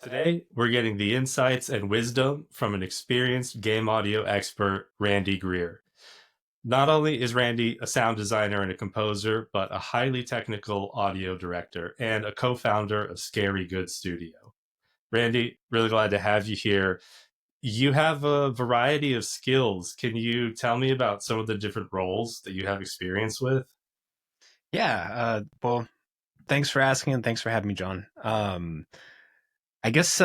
Today, we're getting the insights and wisdom from an experienced game audio expert, Randy Greer. Not only is Randy a sound designer and a composer, but a highly technical audio director and a co founder of Scary Good Studio. Randy, really glad to have you here. You have a variety of skills. Can you tell me about some of the different roles that you have experience with? Well, thanks for asking and thanks for having me, John. I guess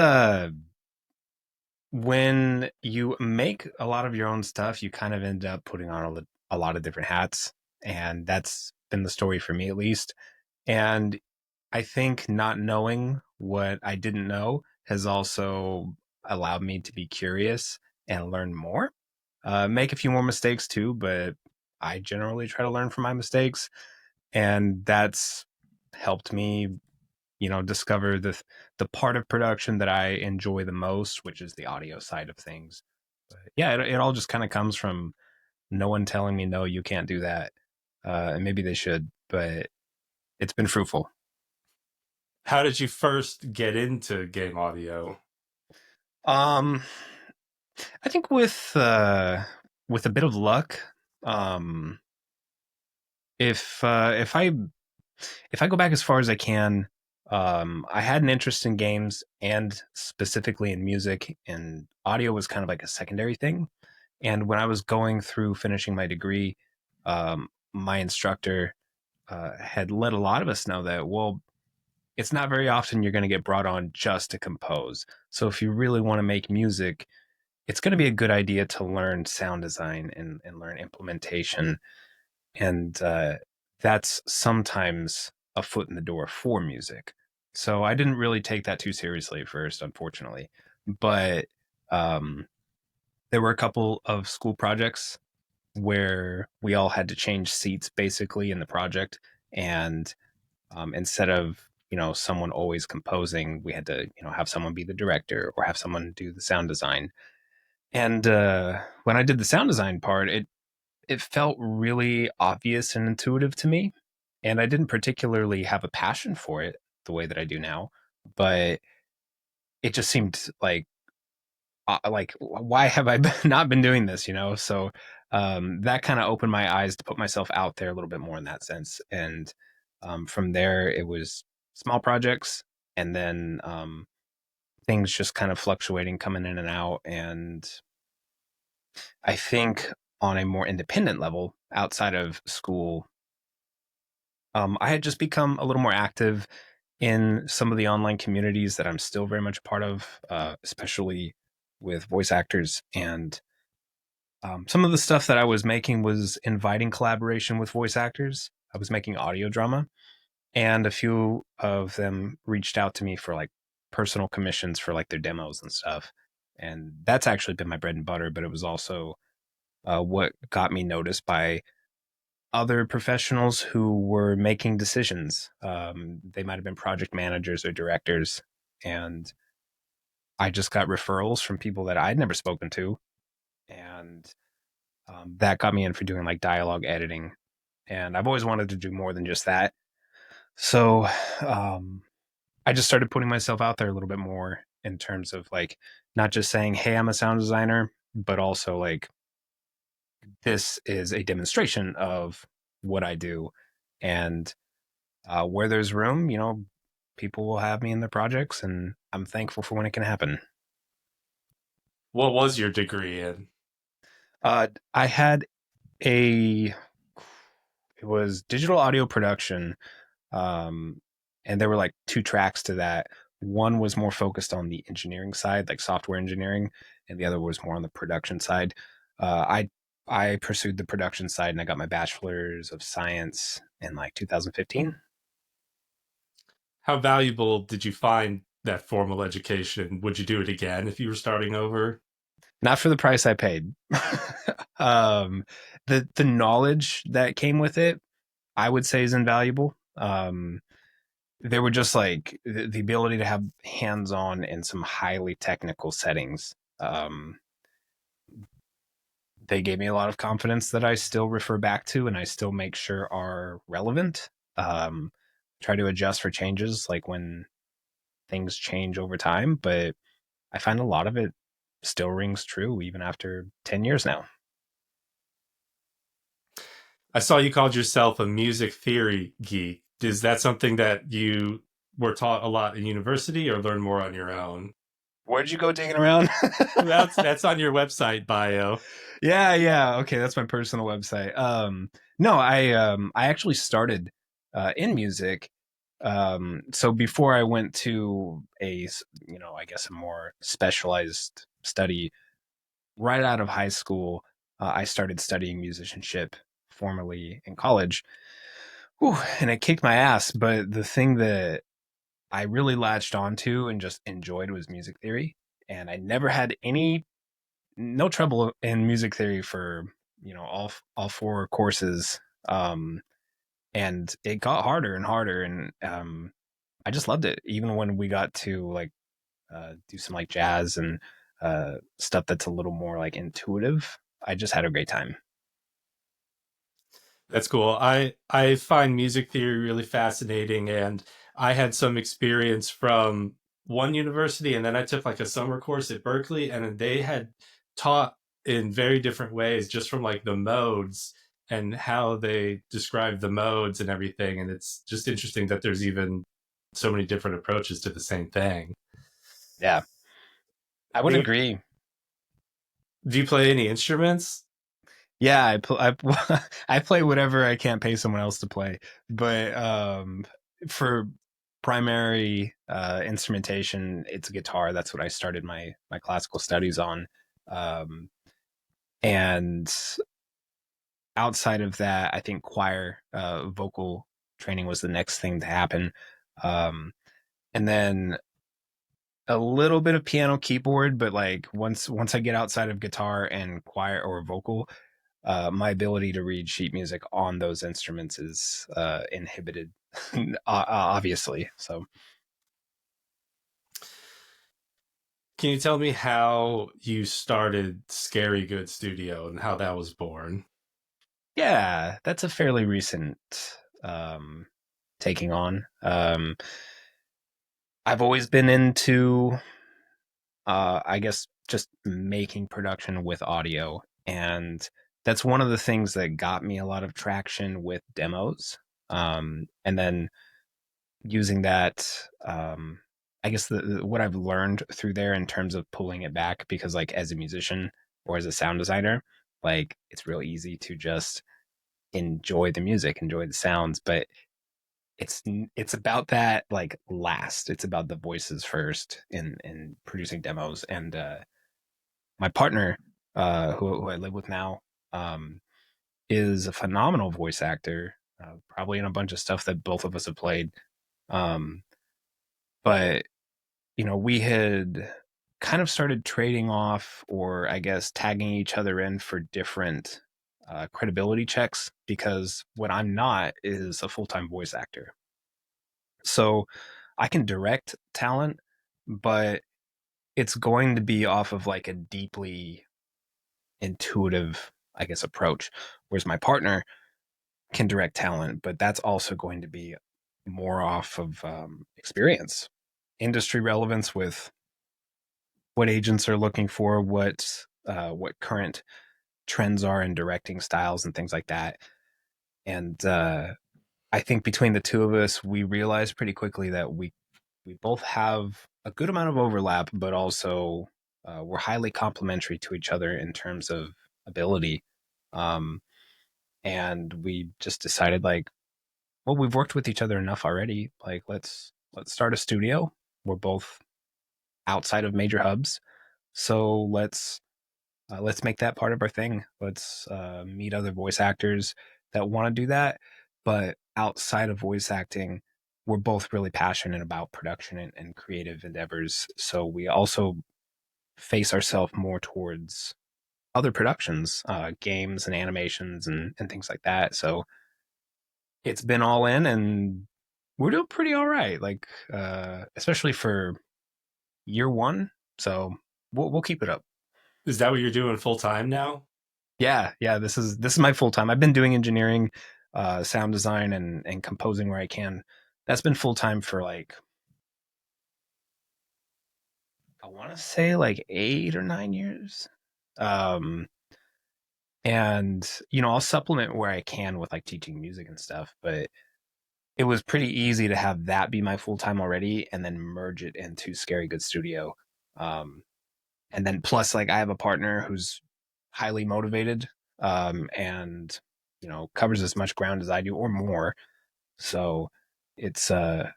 when you make a lot of your own stuff, you kind of end up putting on a lot of different hats, and that's been the story for me at least. And I think not knowing what I didn't know has also allowed me to be curious and learn more. Make a few more mistakes too, but I generally try to learn from my mistakes, and that's helped me discover the part of production that I enjoy the most, which is the audio side of things. But yeah, it all just kind of comes from no one telling me no, you can't do that, and maybe they should, but it's been fruitful. How did you first get into game audio? um I think with a bit of luck, um if I go back as far as I can, I had an interest in games and specifically in music, and audio was kind of like a secondary thing. And when I was going through finishing my degree, my instructor had let a lot of us know that, well, it's not very often you're going to get brought on just to compose. So if you really want to make music, it's going to be a good idea to learn sound design and learn implementation. And that's sometimes a foot in the door for music. So I didn't really take that too seriously at first, unfortunately. But um, there were a couple of school projects where we all had to change seats basically in the project. And instead of someone always composing, we had to have someone be the director or have someone do the sound design. And when I did the sound design part, it felt really obvious and intuitive to me, and I didn't particularly have a passion for it the way that I do now, but it just seemed like why have I not been doing this, so that kind of opened my eyes to put myself out there a little bit more in that sense. And from there it was small projects, and then things just kind of fluctuating, coming in and out. And I think on a more independent level outside of school, I had just become a little more active in some of the online communities that I'm still very much a part of, especially with voice actors. And some of the stuff that I was making was inviting collaboration with voice actors. I was making audio drama, and a few of them reached out to me for like personal commissions for like their demos and stuff. And that's actually been my bread and butter, but it was also what got me noticed by other professionals who were making decisions. They might have been project managers or directors, and I just got referrals from people that I'd never spoken to, and that got me in for doing like dialogue editing. And I've always wanted to do more than just that, so um, I just started putting myself out there a little bit more in terms of like not just saying, "Hey, I'm a sound designer," but also like this is a demonstration of what I do, and where there's room, people will have me in their projects, and I'm thankful for when it can happen. What was your degree in? I had a it was digital audio production, um, and there were like two tracks to that. One was more focused on the engineering side, like software engineering, and the other was more on the production side. I pursued the production side, and I got my bachelor's of science in like 2015. How valuable did you find that formal education? Would you do it again if you were starting over? Not for the price I paid. um, the knowledge that came with it, I would say, is invaluable. There were just like the ability to have hands on in some highly technical settings. They gave me a lot of confidence that I still refer back to and I still make sure are relevant. Um, Try to adjust for changes, like when things change over time, but I find a lot of it still rings true even after 10 years now. I saw you called yourself a music theory geek. Is that something that you were taught a lot in university or learned more on your own? Where'd you go digging around? That's on your website bio. Yeah, yeah. Okay, that's my personal website. No, I actually started in music. So before I went to I guess a more specialized study right out of high school, I started studying musicianship formally in college. Whew, and it kicked my ass, but the thing that I really latched onto and just enjoyed was music theory. And I never had any no trouble in music theory for all four courses. Um, and it got harder and harder, and I just loved it. Even when we got to like do some like jazz and stuff that's a little more like intuitive, I just had a great time. That's cool. I find music theory really fascinating, and I had some experience from one university, and then I took like a summer course at Berkeley, and then they had taught in very different ways, just from like the modes and how they describe the modes and everything. And it's just interesting that there's even so many different approaches to the same thing. Yeah, I would Do agree. you play any instruments? Yeah, I play whatever I can't pay someone else to play, but for primary instrumentation, it's guitar. That's what I started my classical studies on, um, and outside of that, I think choir, vocal training was the next thing to happen, um, and then a little bit of piano keyboard. But like once I get outside of guitar and choir or vocal, my ability to read sheet music on those instruments is inhibited, obviously. So, Can you tell me how you started Scary Good Studio and how that was born? yeah, that's a fairly recent um, taking on. I've always been into, I guess, just making production with audio. And that's one of the things that got me a lot of traction with demos. And then using that I guess what I've learned through there in terms of pulling it back, because like as a musician or as a sound designer, like it's real easy to just enjoy the music, enjoy the sounds, but it's it's about that like last. It's about the voices first in producing demos. And my partner, who I live with now, um, is a phenomenal voice actor, probably in a bunch of stuff that both of us have played. Um, but we had kind of started trading off, or I guess tagging each other in for different credibility checks, because what I'm not is a full time voice actor. So I can direct talent, but it's going to be off of like a deeply intuitive, I guess, approach. Whereas my partner can direct talent, but that's also going to be more off of experience, industry relevance with what agents are looking for, what current trends are in directing styles and things like that. And I think between the two of us, we realized pretty quickly that we both have a good amount of overlap, but also we're highly complementary to each other in terms of ability. Um, and we just decided, like, well, we've worked with each other enough already. Like, let's start a studio. We're both outside of major hubs, so let's make that part of our thing. Let's meet other voice actors that want to do that. But outside of voice acting, we're both really passionate about production and creative endeavors. So we also face ourselves more towards other productions, games and animations and things like that. So it's been all in, and we're doing pretty all right. Like, especially for year one. So we'll keep it up. Is that what you're doing full time now? Yeah, yeah. This is my full time. I've been doing engineering, sound design, and composing where I can. That's been full time for like I want to say like 8 or 9 years. Um, and I'll supplement where I can with like teaching music and stuff, but it was pretty easy to have that be my full time already, and then merge it into Scary Good Studio. Um, and then plus, like, I have a partner who's highly motivated, and covers as much ground as I do or more. So it's uh,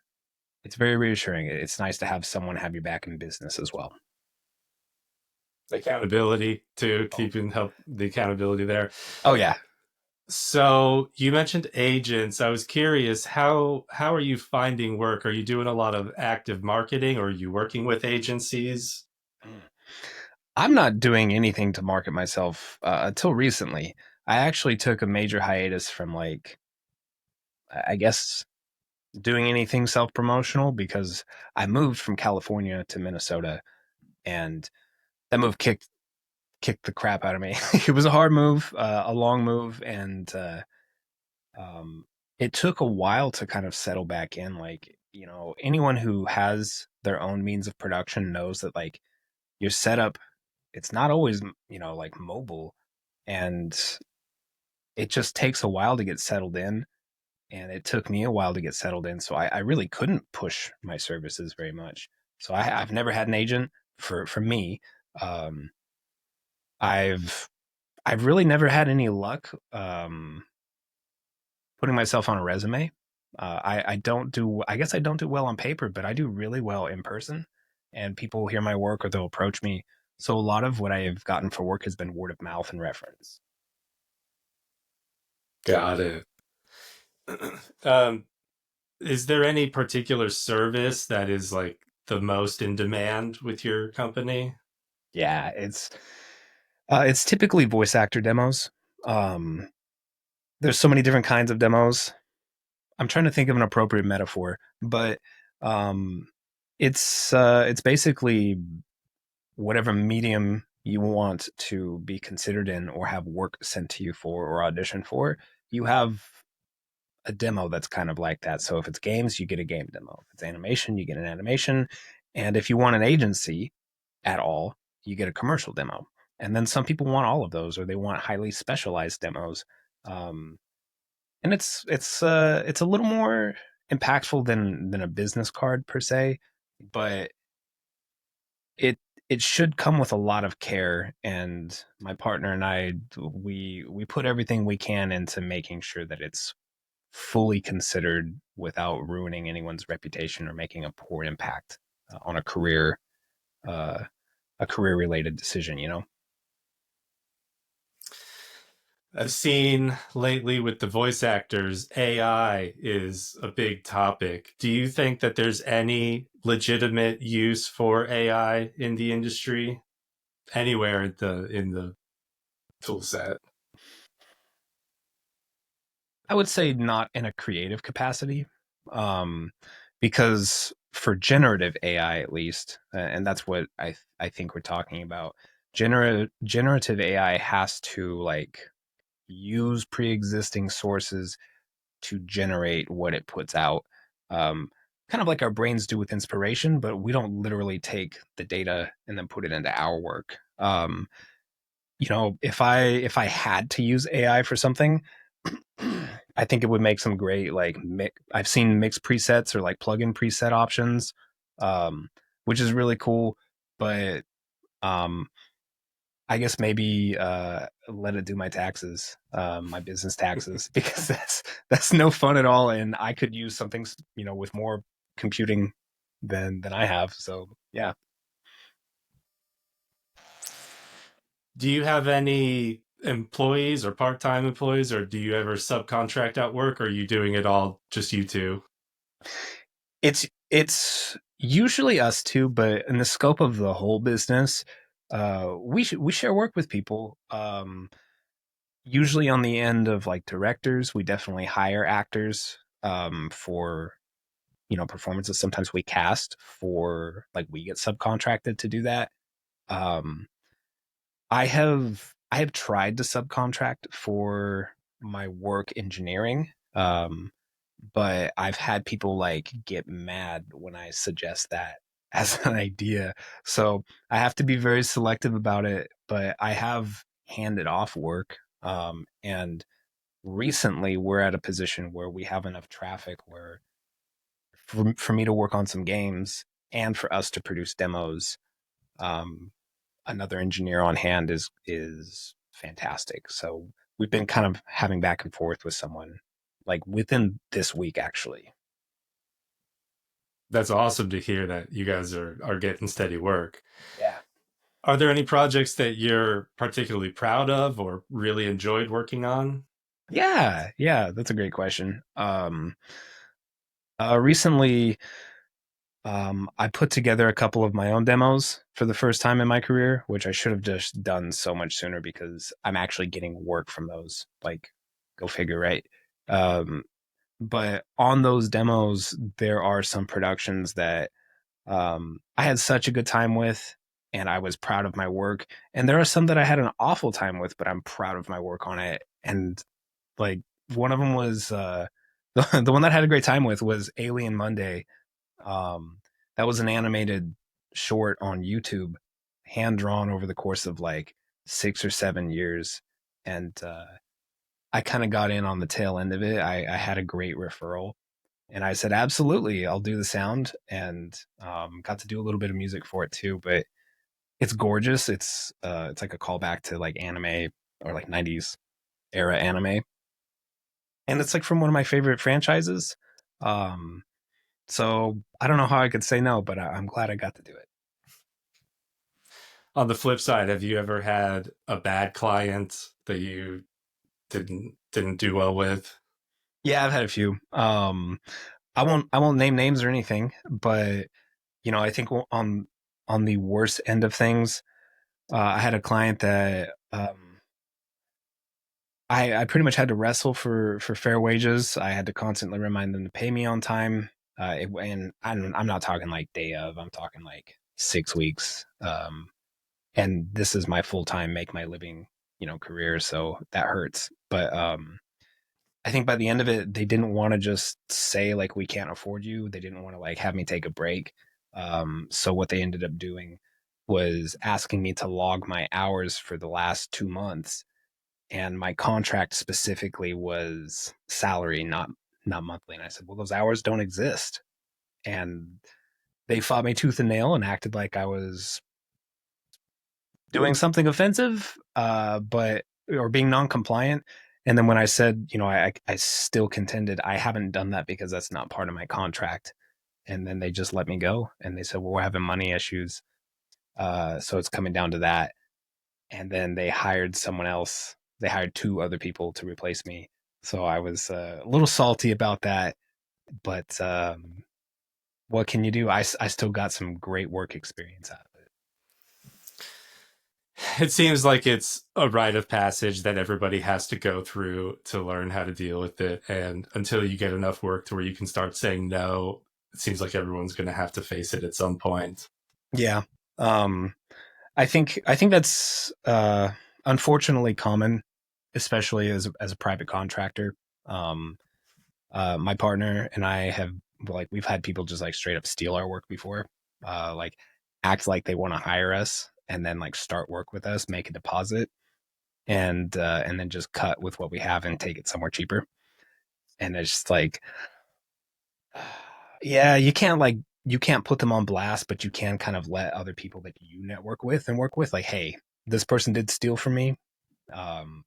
it's very reassuring. It's nice to have someone have your back in business as well. Accountability to Oh, keeping help the accountability there. oh yeah. So you mentioned agents. I was curious, how are you finding work? Are you doing a lot of active marketing, or are you working with agencies? I'm not doing anything to market myself until recently. I actually took a major hiatus from, like, I guess, doing anything self promotional because I moved from California to Minnesota, and that move kicked the crap out of me. It was a hard move, a long move, and um, it took a while to kind of settle back in. Like, anyone who has their own means of production knows that, like, your setup, it's not always like mobile, and it just takes a while to get settled in. And it took me a while to get settled in, so I really couldn't push my services very much. So I've never had an agent for me. Um, I've I've really never had any luck putting myself on a resume. I don't do. I guess I don't do well on paper, but I do really well in person. And people hear my work or they'll approach me. So a lot of what I have gotten for work has been word of mouth and reference. Got it. um, is there any particular service that is like the most in demand with your company? Yeah, it's typically voice actor demos. Um, there's so many different kinds of demos. I'm trying to think of an appropriate metaphor, but um, it's basically whatever medium you want to be considered in or have work sent to you for or audition for. You have a demo that's kind of like that. So if it's games, you get a game demo. If it's animation, you get an animation. And if you want an agency at all, you get a commercial demo. And then some people want all of those, or they want highly specialized demos. Um, and it's a little more impactful than a business card per se, but it it should come with a lot of care. And my partner and I, we put everything we can into making sure that it's fully considered without ruining anyone's reputation or making a poor impact on uh, a career related decision. I've seen lately with the voice actors, AI is a big topic. Do you think that there's any legitimate use for AI in the industry anywhere in the tool set? I would say not in a creative capacity, um, because for generative AI at least, and that's what I think we're talking about. Generative AI has to, like, use pre-existing sources to generate what it puts out. Um, Kind of like our brains do with inspiration, but we don't literally take the data and then put it into our work. If I had to use AI for something, I think it would make some great, like, I've seen mix presets or like plugin preset options, um, which is really cool. But um, I guess maybe let it do my taxes, my business taxes, because that's no fun at all, and I could use something with more computing than I have. So yeah. Do you have any employees or part-time employees, or do you ever subcontract out work, or are you doing it all just you two? It's usually us two, but in the scope of the whole business, we share work with people. Usually on the end of, like, directors, we definitely hire actors for performances. Sometimes we cast for, like, we get subcontracted to do that. Um, I have tried to subcontract for my work engineering, but I've had people, like, get mad when I suggest that. as an idea. So I have to be very selective about it, but I have handed off work. And recently we're at a position where we have enough traffic where for me to work on some games and for us to produce demos, um, another engineer on hand is fantastic. So we've been kind of having back and forth with someone like within this week actually. That's awesome to hear that you guys are getting steady work. Yeah. Are there any projects that you're particularly proud of or really enjoyed working on? Yeah, yeah, that's a great question. Recently, I put together a couple of my own demos for the first time in my career, which I should have just done so much sooner because I'm actually getting work from those. Like, go figure, right? Um, but on those demos, there are some productions that I had such a good time with, and I was proud of my work. And there are some that I had an awful time with, but I'm proud of my work on it. And like one of them was the one that I had a great time with was Alien Monday. Um, that was an animated short on YouTube, hand drawn over the course of like 6 or 7 years, and I kind of got in on the tail end of it. I had a great referral, and I said, absolutely, I'll do the sound, and got to do a little bit of music for it too. But it's gorgeous. It's like a callback to like anime or like 90s era anime, and it's like from one of my favorite franchises. Um, so I don't know how I could say no, but I'm glad I got to do it. On the flip side, have you ever had a bad client that you didn't do well with? Yeah, I've had a few. I won't name names or anything, but I think on the worst end of things, I had a client that I pretty much had to wrestle for fair wages. I had to constantly remind them to pay me on time. And I'm not talking like day of. I'm talking like 6 weeks. And this is my full time make my living career, so that hurts. But I think by the end of it, they didn't want to just say like we can't afford you. They didn't want to like have me take a break. So what they ended up doing was asking me to log my hours for the last 2 months, and my contract specifically was salary, not monthly. And I said, well, those hours don't exist. And they fought me tooth and nail and acted like I was doing something offensive, but or being non-compliant. And then when I said, I still contended I haven't done that because that's not part of my contract. And then they just let me go. And they said, well, we're having money issues, so it's coming down to that. And then they hired someone else. They hired two other people to replace me. So I was a little salty about that, but what can you do? I still got some great work experience out of it. It seems like it's a rite of passage that everybody has to go through to learn how to deal with it. And until you get enough work to where you can start saying no, it seems like everyone's going to have to face it at some point. Yeah. Um, I think that's unfortunately common, especially as a private contractor. Um, my partner and I have like we've had people just like straight up steal our work before, like act like they want to hire us and then like start work with us, make a deposit, and then just cut with what we have and take it somewhere cheaper. And it's just like, yeah, you can't put them on blast, but you can kind of let other people that you network with and work with, like, hey, this person did steal from me.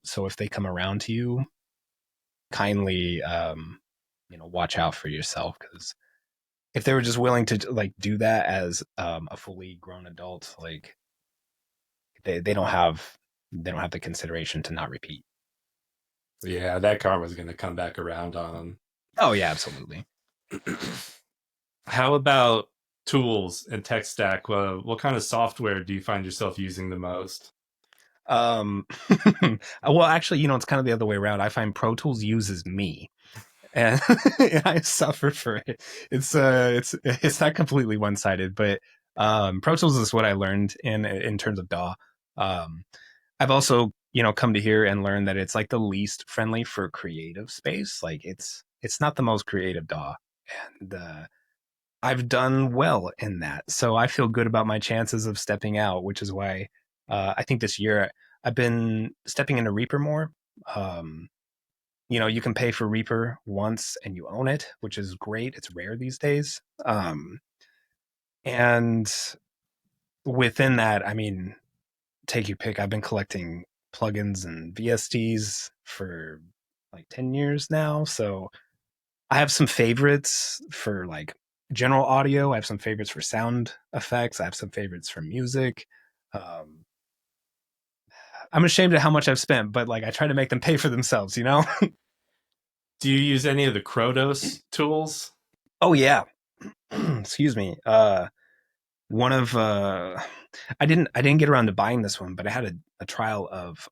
So if they come around to you, kindly, watch out for yourself because if they were just willing to like do that as a fully grown adult, like they don't have the consideration to not repeat. Yeah, that karma's going to come back around on Oh yeah, absolutely. them. How about tools and tech stack? What kind of software do you find yourself using the most? Um, well, actually, it's kind of the other way around. I find Pro Tools uses me, and I suffer for it. It's not completely one sided, but Pro Tools is what I learned in terms of DAW. Um, I've also come to hear and learn that it's like the least friendly for creative space. Like it's not the most creative DAW, and I've done well in that. So I feel good about my chances of stepping out, which is why I think this year I've been stepping into Reaper more. Um, you can pay for Reaper once and you own it, which is great. It's rare these days. And within that, I mean, take your pick. I've been collecting plugins and VSTs for like 10 years now. So I have some favorites for like general audio. I have some favorites for sound effects. I have some favorites for music. Um, I'm ashamed of how much I've spent, but like I try to make them pay for themselves, you know? Do you use any of the Krotos tools? Oh yeah. Excuse me. One of I didn't get around to buying this one, but I had a trial of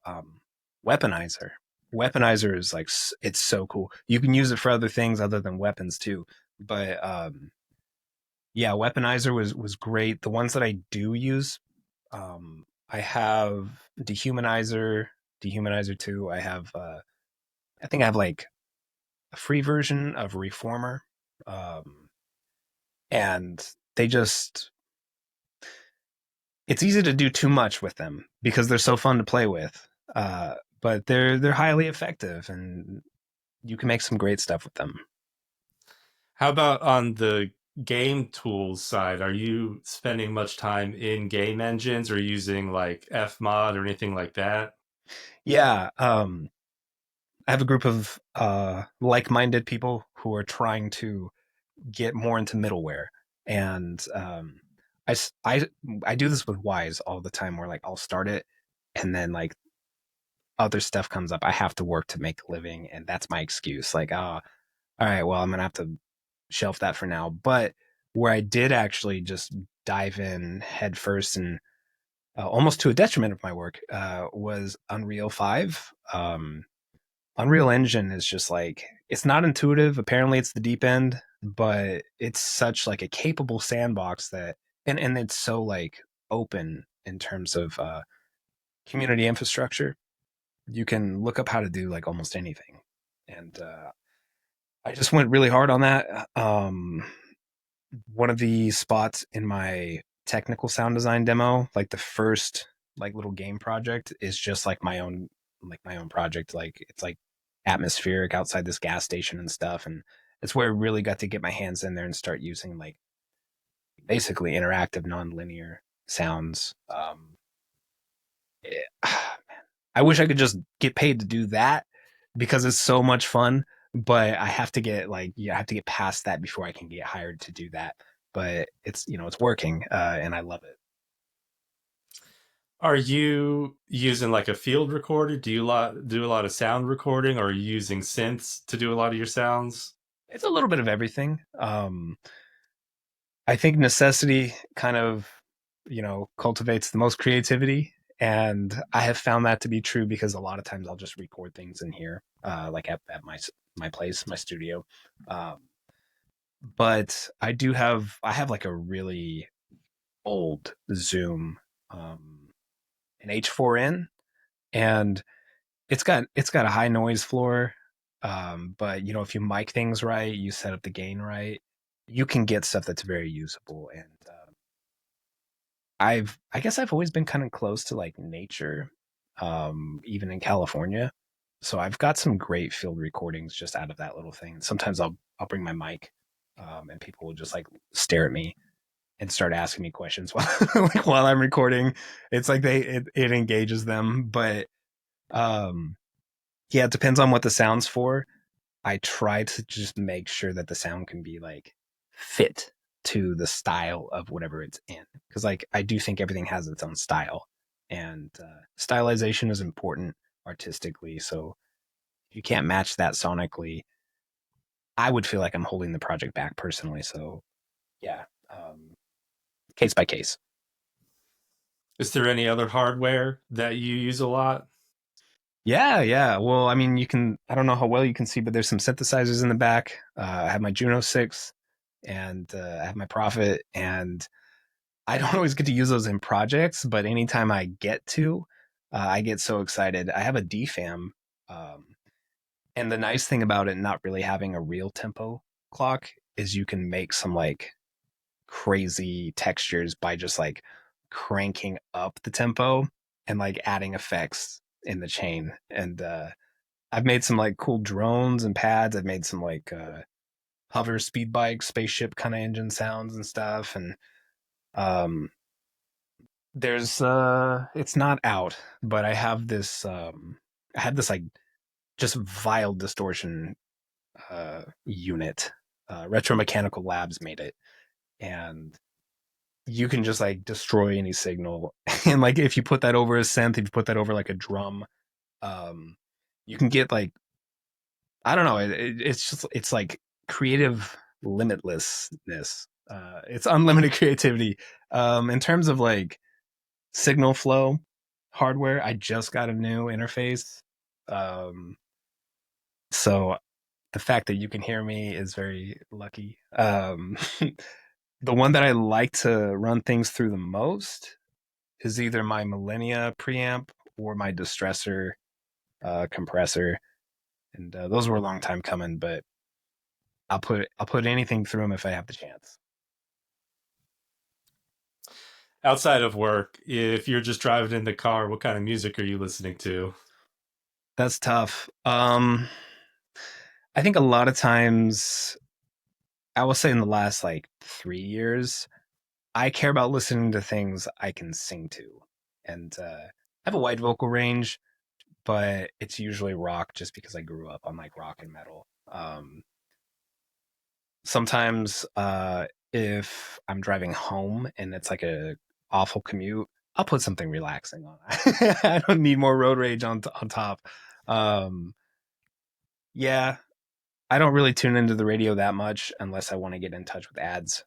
Weaponizer. Weaponizer is like it's so cool. You can use it for other things other than weapons too. But yeah, Weaponizer was great. The ones that I do use, I have Dehumanizer, Dehumanizer 2. I think I have like a free version of Reformer. Um, and they just it's easy to do too much with them because they're so fun to play with. But they're highly effective and you can make some great stuff with them. How about on the game tools side? Are you spending much time in game engines or using like Fmod or anything like that? Yeah, I have a group of like-minded people who are trying to get more into middleware, and I, I I do this with Wise all the time, where like I'll start it, and then like other stuff comes up. I have to work to make a living, and that's my excuse. Like, all right, well, I'm gonna have to shelf that for now. But where I did actually just dive in head first and almost to a detriment of my work was Unreal 5. Unreal Engine is just like it's not intuitive. Apparently, it's the deep end, but it's such like a capable sandbox that and it's so like open in terms of community infrastructure. You can look up how to do like almost anything, and I just went really hard on that. One of the spots in my technical sound design demo, like the first like little game project, is just like my own project. Like it's like atmospheric outside this gas station and stuff, and it's where I really got to get my hands in there and start using like basically interactive nonlinear sounds. I wish I could just get paid to do that because it's so much fun. But I have to get like I have to get past that before I can get hired to do that. But it's it's working, and I love it. Are you using like a field recorder? Do a lot of sound recording, or are you using synths to do a lot of your sounds? It's a little bit of everything. I think necessity kind of cultivates the most creativity, and I have found that to be true because a lot of times I'll just record things in here, like at my place, my studio. Um, but I have like a really old Zoom, an H4n, and it's got a high noise floor. But if you mic things right, you set up the gain right, you can get stuff that's very usable. And I guess I've always been kind of close to like nature, even in California. So I've got some great field recordings just out of that little thing. Sometimes I'll bring my mic, and people will just like stare at me and start asking me questions while like while I'm recording. It's like it engages them, but um, yeah, it depends on what the sound's for. I try to just make sure that the sound can be like fit to the style of whatever it's in, because like I do think everything has its own style, and stylization is important artistically. So if you can't match that sonically, I would feel like I'm holding the project back personally. So yeah, case by case. Is there any other hardware that you use a lot? Yeah, yeah. Well, I mean, I don't know how well you can see, but there's some synthesizers in the back. I have my Juno 6 and I have my Prophet, and I don't always get to use those in projects, but anytime I get to, I get so excited. I have a DFAM, um, and the nice thing about it not really having a real tempo clock is you can make some like crazy textures by just like cranking up the tempo and like adding effects in the chain. And I've made some like cool drones and pads. I've made some like hover speed bike, spaceship kind of engine sounds and stuff. And um, there's it's not out, but I had this like just vile distortion unit. Retro Mechanical Labs made it, and you can just like destroy any signal. And like if you put that over a synth, if you put that over like a drum, um, you can get like I don't know. It's just it's like creative limitlessness. It's unlimited creativity. In terms of like signal flow hardware, I just got a new interface. Um, so the fact that you can hear me is very lucky. The one that I like to run things through the most is either my Millennia preamp or my Distressor compressor, and those were a long time coming. But I'll put anything through them if I have the chance. Outside of work, if you're just driving in the car, what kind of music are you listening to? That's tough. I think a lot of times, I will say in the last like 3 years, I care about listening to things I can sing to, and I have a wide vocal range, but it's usually rock just because I grew up on like rock and metal. Sometimes if I'm driving home and it's like a awful commute, I'll put something relaxing on. I don't need more road rage on top. Um, yeah, I don't really tune into the radio that much unless I want to get in touch with ads,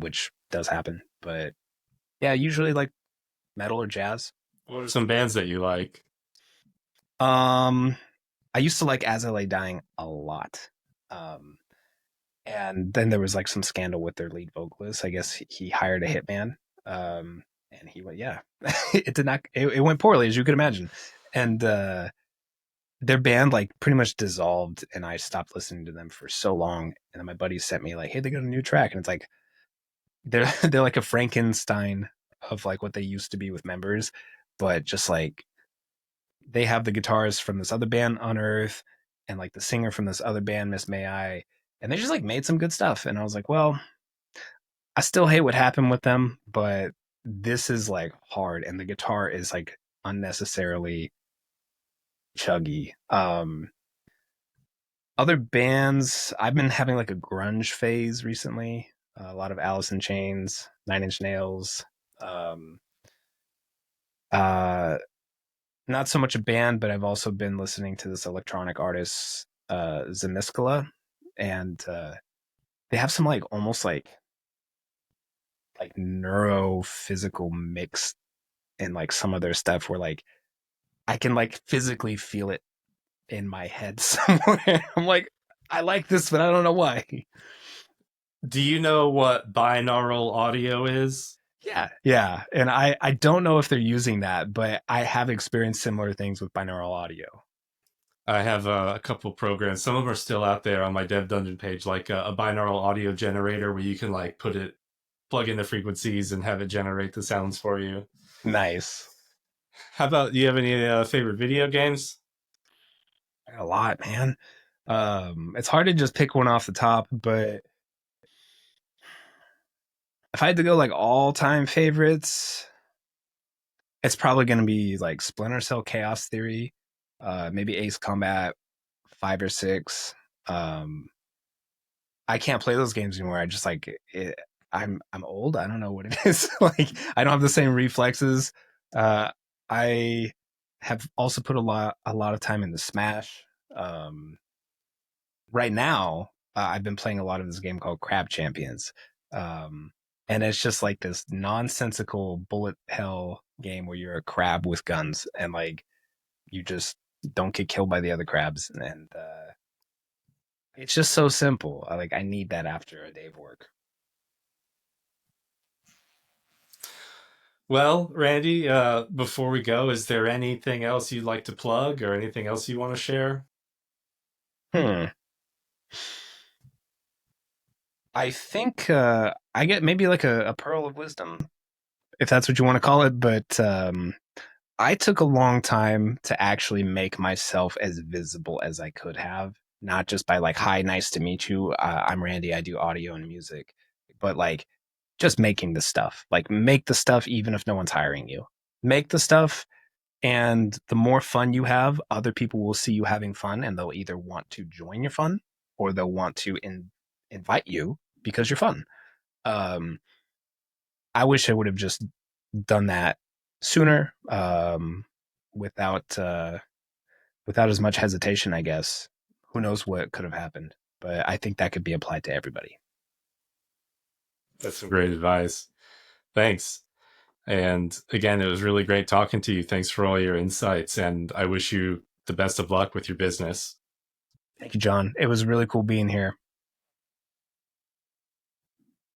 which does happen. But yeah, usually like metal or jazz. What are some bands that you like? Um, I used to like As I Lay Dying a lot. Um, and then there was like some scandal with their lead vocalist. I guess he hired a hitman. And he went, yeah, it did not, it went poorly as you could imagine. And, their band like pretty much dissolved and I stopped listening to them for so long. And then my buddies sent me like, hey, they got a new track. And it's like, they're like a Frankenstein of like what they used to be with members, but just like they have the guitarist from this other band Unearth and like the singer from this other band Miss May I, and they just like made some good stuff. And I was like, well, I still hate what happened with them, but this is like hard, and the guitar is like unnecessarily chuggy. Other bands, I've been having like a grunge phase recently. A lot of Alice in Chains, Nine Inch Nails. Um, uh, Not so much a band, but I've also been listening to this electronic artist, Zemiskala, and they have some like almost like neurophysical mix in like some of their stuff where like I can like physically feel it in my head somewhere. I'm like, I like this, but I don't know why. Do you know what binaural audio is? Yeah, yeah, and I don't know if they're using that, but I have experienced similar things with binaural audio. I have a couple programs. Some of them are still out there on my Dev Dungeon page, like a binaural audio generator where you can like plug in the frequencies and have it generate the sounds for you. Nice. How about, do you have any favorite video games? A lot, man. It's hard to just pick one off the top, but if I had to go like all time favorites, it's probably going to be like Splinter Cell Chaos Theory, maybe Ace Combat 5 or 6. Um, I can't play those games anymore. I just like it, I'm old. I don't know what it is. Like I don't have the same reflexes. I have also put a lot of time into Smash. Um, right now, I've been playing a lot of this game called Crab Champions. Um, and it's just like this nonsensical bullet hell game where you're a crab with guns and like you just don't get killed by the other crabs. And it's just so simple. I need that after a day of work. Well, Randy, before we go, is there anything else you'd like to plug or anything else you want to share? Hmm. I think I get maybe like a pearl of wisdom, if that's what you want to call it. But I took a long time to actually make myself as visible as I could have, not just by like, hi, nice to meet you. I'm Randy. I do audio and music, but like just making the stuff. Like, make the stuff even if no one's hiring you. Make the stuff, and the more fun you have, other people will see you having fun, and they'll either want to join your fun or they'll want to invite you because you're fun. Um, I wish I would have just done that sooner, without without as much hesitation. I guess who knows what could have happened, but I think that could be applied to everybody. That's some great advice. Thanks. And again, it was really great talking to you. Thanks for all your insights, and I wish you the best of luck with your business. Thank you, John. It was really cool being here.